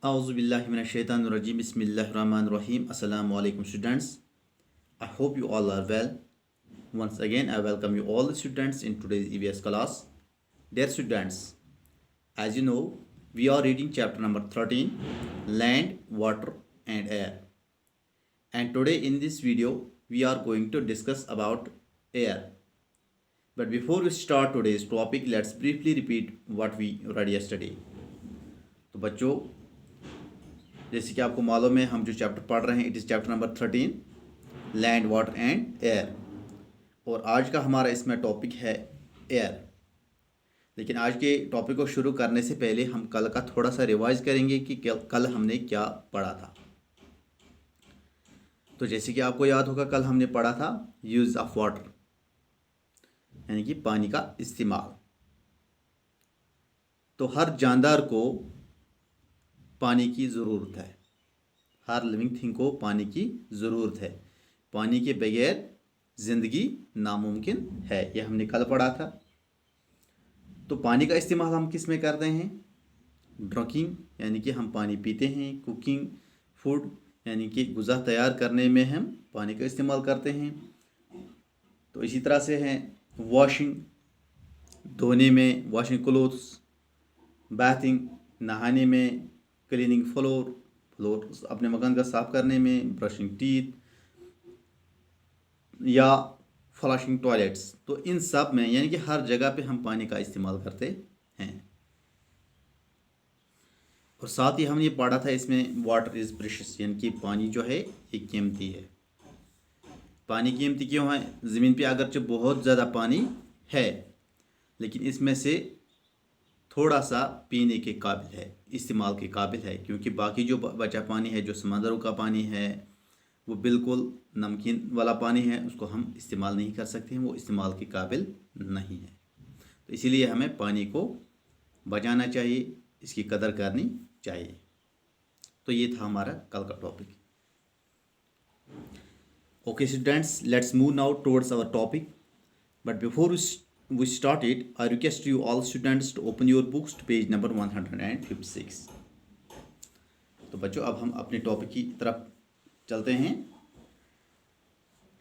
Auzubillahiminash-shaytanir-rajim. Bismillahir-rahmanir-rahim. Assalamu alaikum students. I hope you all are well. Once again, I welcome you all the students in today's EVS class. Dear students, as you know, we are reading chapter number 13, Land, Water and Air. And today in this video, we are going to discuss about air. But before we start today's topic, let's briefly repeat what we read yesterday. तो बच्चों, जैसे कि आपको मालूम है, हम जो chapter पढ़ रहे हैं it is chapter number 13, land, water and air. और आज का हमारा इसमें टॉपिक है एयर। लेकिन आज के टॉपिक को शुरू करने से पहले हम कल का थोड़ा सा रिवाइज करेंगे कि कल हमने क्या पढ़ा था। तो जैसे कि आपको याद होगा, कल हमने पढ़ा था यूज़ ऑफ वाटर, यानी कि पानी का इस्तेमाल। तो हर जानदार को पानी की ज़रूरत है, हर लिविंग थिंग को पानी की ज़रूरत है। पानी के बगैर ज़िंदगी नामुमकिन है, यह हमने कल पढ़ा था। तो पानी का इस्तेमाल हम किस में करते हैं? ड्रिंकिंग, यानी कि हम पानी पीते हैं। कुकिंग, फूड, यानी कि गुज़ा तैयार करने में हम पानी का इस्तेमाल करते हैं। तो इसी तरह से है वॉशिंग, धोने में, वॉशिंग क्लोथ्स, बाथिंग, नहाने में, क्लीनिंग फ्लोर अपने मकान का साफ करने में, ब्रशिंग टीथ या फ्लशिंग टॉयलेट्स। तो इन सब में, यानी कि हर जगह पे हम पानी का इस्तेमाल करते हैं। और साथ ही हमने ये पढ़ा था इसमें वाटर इज़ प्रेशियस, यानी कि पानी जो है ये कीमती है। पानी कीमती क्यों है? ज़मीन पे अगरचे बहुत ज़्यादा पानी है, लेकिन इसमें से थोड़ा सा पीने के काबिल है, इस्तेमाल के काबिल है। क्योंकि बाकी जो बचा पानी है, जो समंदरों का पानी है, वो बिल्कुल नमकीन वाला पानी है, उसको हम इस्तेमाल नहीं कर सकते हैं, वो इस्तेमाल के काबिल नहीं है। तो इसीलिए हमें पानी को बचाना चाहिए, इसकी कदर करनी चाहिए। तो ये था हमारा कल का topic. Okay students, let's move now towards our topic. But before we started, I request you all students to open your books to page number 156. तो बच्चों, अब हम अपने टॉपिक की तरफ चलते हैं।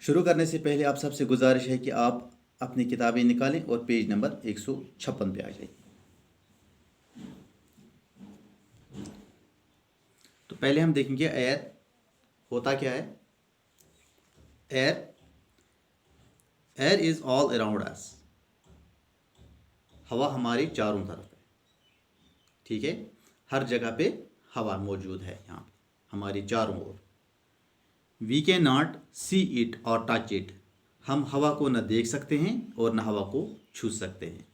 शुरू करने से पहले आप सबसे गुजारिश है कि आप अपनी किताबें निकालें और पेज नंबर 156 पे आ जाइए। तो पहले हम देखेंगे एयर होता क्या है। एयर इज ऑल अराउंड अस। हवा हमारे चारों तरफ है, ठीक है। हर जगह पे हवा मौजूद है, यहाँ पे हमारे चारों ओर। We can not see it और टच इट। हम हवा को न देख सकते हैं और न हवा को छू सकते हैं।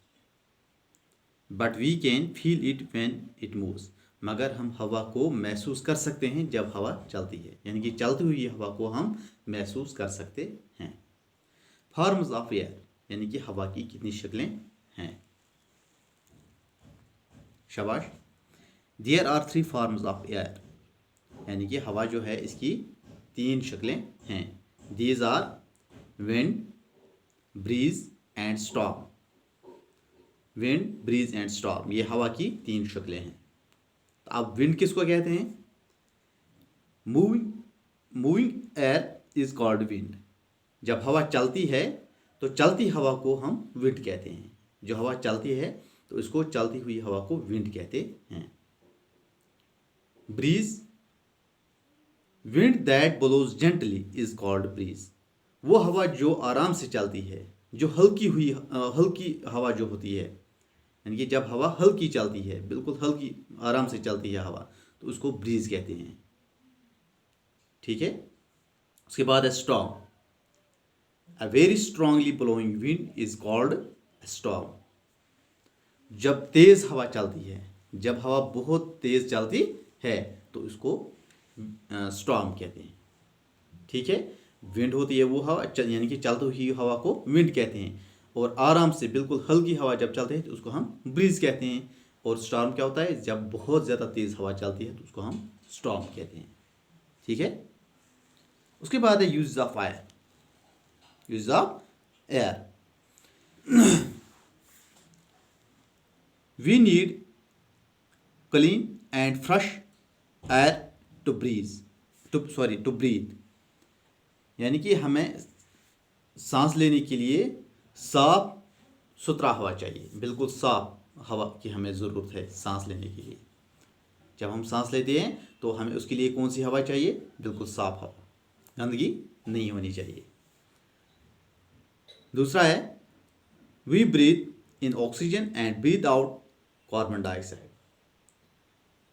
But we can feel it when it moves. मगर हम हवा को महसूस कर सकते हैं जब हवा चलती है, यानी कि चलती हुई हवा को हम महसूस कर सकते हैं। फॉर्म्स ऑफ एयर, यानी कि हवा की कितनी शक्लें हैं। शाबाश। There are 3 forms of air, यानी कि हवा जो है इसकी 3 शक्लें हैं। These are wind, breeze and storm. Wind, breeze and storm, ये हवा की 3 शक्लें हैं। तो अब विंड किसको कहते हैं? Moving air is called wind. जब हवा चलती है तो चलती हवा को हम विंड कहते हैं। जो हवा चलती है तो इसको चलती हुई हवा को विंड कहते हैं। Breeze, wind that blows gently is called breeze. वो हवा जो आराम से चलती है, जो हल्की हवा जो होती है, यानी कि जब हवा हल्की चलती है, बिल्कुल हल्की आराम से चलती है हवा, तो उसको ब्रीज कहते हैं, ठीक है। उसके बाद है storm. A very strongly blowing wind is called storm. जब तेज हवा चलती है, जब हवा बहुत तेज चलती है, तो इसको स्टॉर्म कहते हैं, ठीक है। विंड होती है वो हवा, यानी कि चलती हुई हवा को विंड कहते हैं। और आराम से बिल्कुल हल्की हवा जब चलती है तो उसको हम ब्रीज कहते हैं। और स्टॉर्म क्या होता है? जब बहुत ज़्यादा तेज हवा चलती है तो उसको हम स्टॉर्म कहते हैं, ठीक है। उसके बाद है use of air. Use of air, we need clean and fresh air to breeze to breathe, यानी कि हमें सांस लेने के लिए साफ सुथरा हवा चाहिए, बिल्कुल साफ हवा की हमें ज़रूरत है सांस लेने के लिए। जब हम सांस लेते हैं तो हमें उसके लिए कौन सी हवा चाहिए? बिल्कुल साफ हवा, गंदगी नहीं होनी चाहिए। दूसरा है we breathe in oxygen and breathe out carbon dioxide.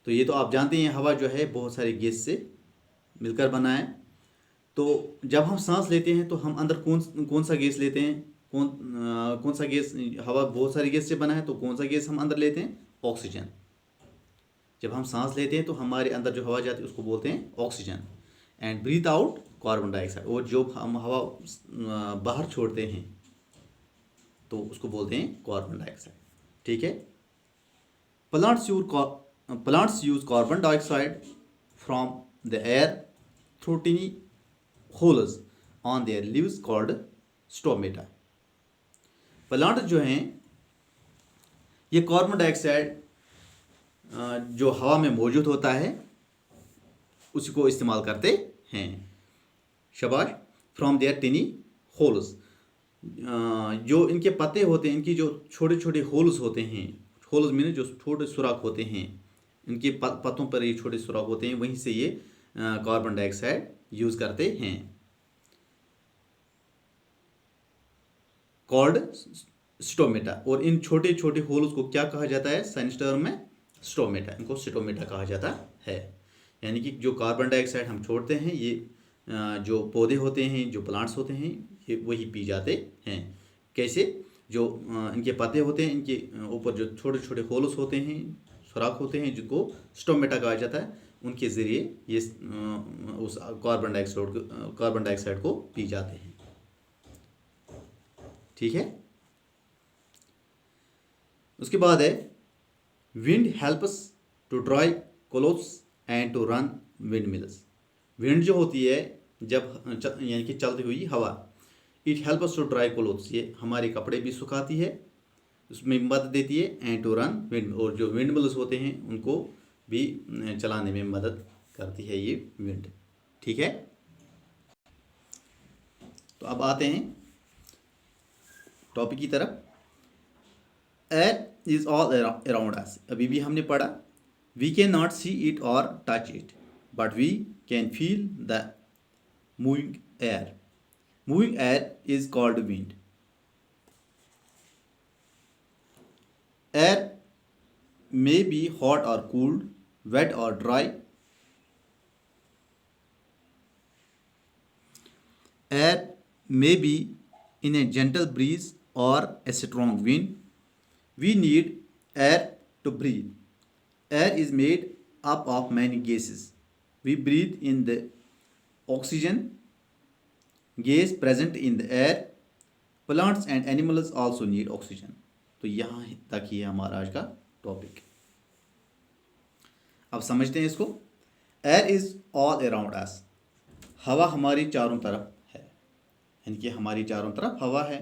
तो ये तो आप जानते हैं हवा जो है बहुत सारी गैस से मिलकर बना है। तो जब हम सांस लेते हैं तो हम अंदर कौन सा गैस लेते हैं? कौन सा गैस? हवा बहुत सारी गैस से बना है, तो कौन सा गैस हम अंदर लेते हैं? ऑक्सीजन। जब हम सांस लेते हैं तो हमारे अंदर जो हवा जाती है उसको बोलते हैं oxygen. And breathe out carbon dioxide, और जो हम हवा बाहर छोड़ते हैं तो उसको बोलते हैं कार्बन डाइऑक्साइड। ठीक है। Plants use carbon dioxide from the air through टिनी holes on their leaves called stomata. Plant जो हैं ये कार्बन डाइऑक्साइड जो हवा में मौजूद होता है उसी को इस्तेमाल करते हैं। शाबाश। फ्रॉम देयर टिनी होल्स, जो इनके पत्ते होते हैं, इनकी जो छोटे छोटे होल्स होते हैं, होल्स मीन जो छोटे सुराख होते हैं, इनके पत्तों पर ये छोटे सुराख होते हैं, वहीं से ये कार्बन डाइऑक्साइड यूज़ करते हैं। Called stomata. और इन छोटे छोटे होल्स को क्या कहा जाता है साइंस टर्म में? स्टोमेटा। इनको स्टोमेटा कहा जाता है। यानी कि जो कार्बन डाइऑक्साइड हम छोड़ते हैं ये जो पौधे होते हैं, जो प्लांट्स होते हैं, ये वही पी जाते हैं। कैसे? जो इनके पत्ते होते हैं, इनके ऊपर जो छोटे छोटे होल्स होते हैं, सुराख होते हैं, जिनको स्टोमेटा कहा जाता है, उनके ज़रिए ये उस कार्बन डाइऑक्साइड को पी जाते हैं। ठीक है। उसके बाद है wind helps to dry clothes and to run wind mills. Wind जो होती है जब यानी कि चलती हुई हवा, it helps to dry clothes, ये हमारे कपड़े भी सुखाती है, उसमें मदद देती है। एंड टू रन विंड, और जो विंड मिल्स होते हैं उनको भी चलाने में मदद करती है ये विंड। ठीक है। तो अब आते हैं टॉपिक की तरफ। Air is all around us. अभी भी हमने पढ़ा we can not see it और touch it but we can feel the moving air. Moving air is called wind. Air may be hot or cooled, wet or dry. Air may be in a gentle breeze or a strong wind. We need air to breathe. Air is made up of many gases. We breathe in the oxygen gas present in the air. Plants and animals also need oxygen. तो यहाँ तक ही है हमारा आज का topic. अब समझते हैं इसको। एयर इज ऑल अराउंड अस। हवा हमारी चारों तरफ है, यानी कि हमारी चारों तरफ हवा है।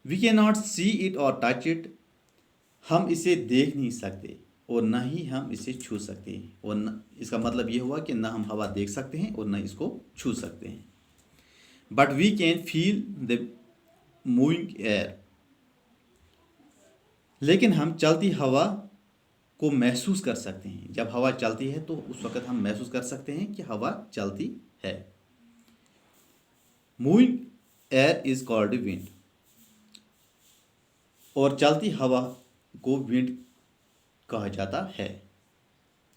We can not see it और टच इट। हम इसे देख नहीं सकते और न ही हम इसे छू सकते हैं, और न, इसका मतलब ये हुआ कि न हम हवा देख सकते हैं और न इसको छू सकते हैं। But we can feel the moving air. लेकिन हम चलती हवा को महसूस कर सकते हैं। जब हवा चलती है तो उस वक्त हम महसूस कर सकते हैं कि हवा चलती है। Moving air is called wind. और चलती हवा को विंड कहा जाता है,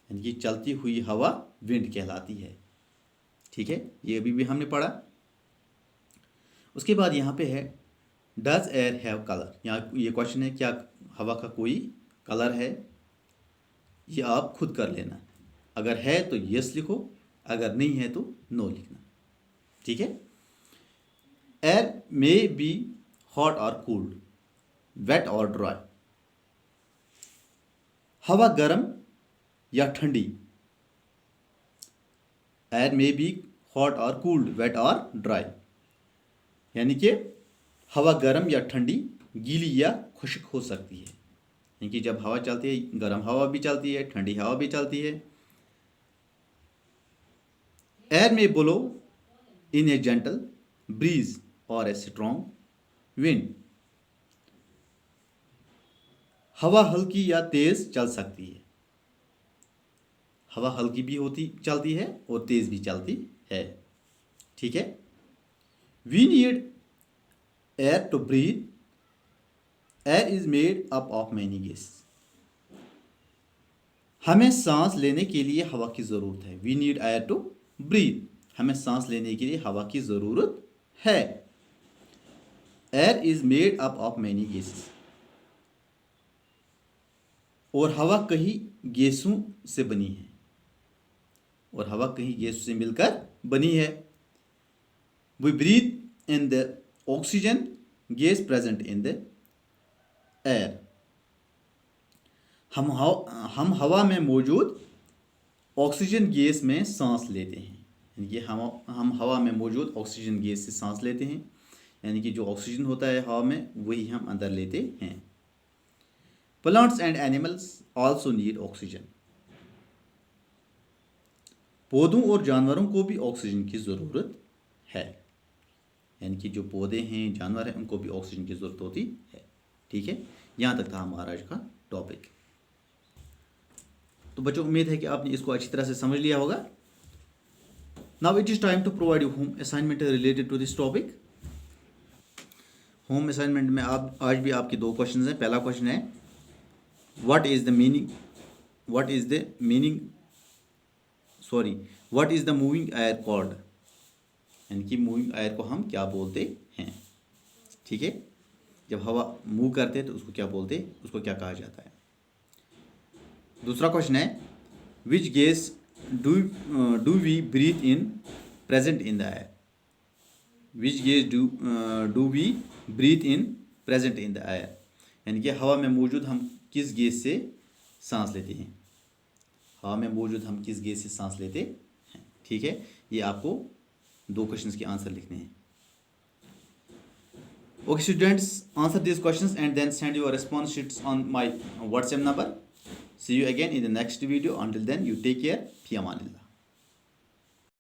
यानी कि चलती हुई हवा विंड कहलाती है। ठीक है, ये अभी भी हमने पढ़ा। उसके बाद यहाँ पे है डज एयर हैव कलर। यहाँ ये क्वेश्चन है, क्या हवा का कोई कलर है? ये आप खुद कर लेना। अगर है तो यस लिखो, अगर नहीं है तो नो लिखना। ठीक है। एयर मे बी हॉट और कूल्ड, वेट और ड्राई। हवा गर्म या ठंडी। एयर मे बी हॉट और कूल्ड, वेट और ड्राई। यानी कि हवा गर्म या ठंडी, गीली या खुश्क हो सकती है। यानी कि जब हवा चलती है, गर्म हवा भी चलती है, ठंडी हवा भी चलती है। एयर में blow in a gentle breeze और ए स्ट्रॉन्ग विंड। हवा हल्की या तेज चल सकती है। हवा हल्की भी होती चलती है और तेज भी चलती है। ठीक है। We need air to breathe. Air is made up of many gas. हमें सांस लेने के लिए हवा की ज़रूरत है। We need air to breathe. हमें सांस लेने के लिए हवा की ज़रूरत है। Air is made up of many gases. और हवा कई गैसों से बनी है। और हवा कई गैसों से मिलकर बनी है। We breathe in the oxygen gas present in the air. हम हवा में मौजूद ऑक्सीजन गैस में सांस लेते हैं। यानी कि हम हवा में मौजूद ऑक्सीजन गैस से सांस लेते हैं। यानी कि जो ऑक्सीजन होता है हवा में वही हम अंदर लेते हैं। Plants and animals also need oxygen. पौधों और जानवरों को भी ऑक्सीजन की ज़रूरत है। यानी कि जो पौधे हैं जानवर हैं उनको भी ऑक्सीजन की ज़रूरत होती है। ठीक है। यहाँ तक था हमारा आज का टॉपिक। तो बच्चों उम्मीद है कि आपने इसको अच्छी तरह से समझ लिया होगा। Now it is time to provide you home assignment related to this topic. Home assignment में आप आज भी आपके दो क्वेश्चन हैं। पहला क्वेश्चन है what is the moving air called. यानी कि मूविंग एयर को हम क्या बोलते हैं। ठीक है। जब हवा मूव करते हैं तो उसको क्या बोलते हैं, उसको क्या कहा जाता है। दूसरा क्वेश्चन है which gas do we breathe in present in the air. Which gas do we breathe in present in the air. यानी कि हवा में मौजूद हम किस गैस से सांस लेते हैं। हवा में मौजूद हम किस गैस से सांस लेते हैं। ठीक है। ये आपको दो क्वेश्चंस के आंसर लिखने हैं। Okay students, answer these questions and then send your response sheets on my WhatsApp number. See you again in the next video. Until then, you take care. Fi amanillah.